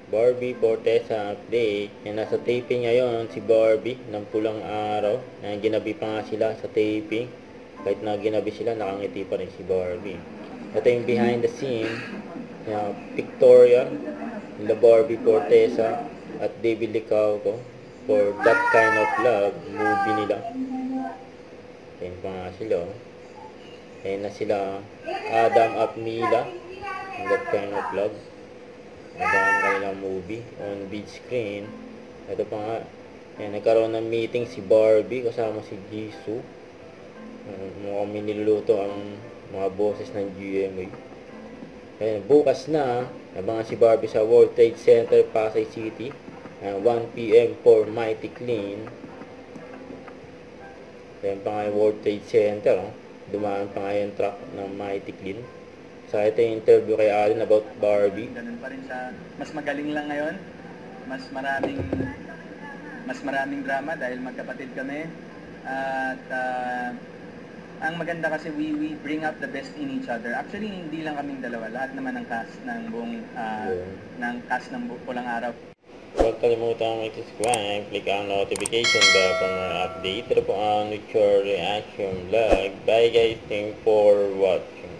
Barbie Fortesa update. Yan, nasa taping ngayon si Barbie ng Pulang Araw. Yan, ginabi pa nga sila sa taping. Kahit na ginabi sila, nakangiti pa rin si Barbie. Ito yung behind the scene. Yan, Victoria, the Barbie Fortesa at David Licauco for That Kind of Love movie nila. Yan pa nga sila. Ayan na sila Adam at Mila in That Kind of Love. Ito ang kanilang movie on big screen. Ito pa nga, ayan, nagkaroon ng meeting si Barbie kasama si Jisoo. Mukhang miniluluto ang mga boses ng GMA. Ayan, bukas na, abangan si Barbie sa World Trade Center, Pasay City. 1 PM for Mighty Clean. Ayan pa nga yung World Trade Center. Dumaan pa nga yung truck ng Mighty Clean. So, ito yung interview kay Allen about Barbie. Ganun pa rin sa mas magaling lang ngayon. Mas maraming drama dahil magkapatid kami. At ang maganda kasi we bring up the best in each other. Actually, hindi lang kaming dalawa. Lahat naman ng cast ng buong Pulang Araw. Huwag kalimutan mag-subscribe, click ang notification bell for more update. Ito po ang With Your Reaction Vlog. Bye guys, thanks for watching.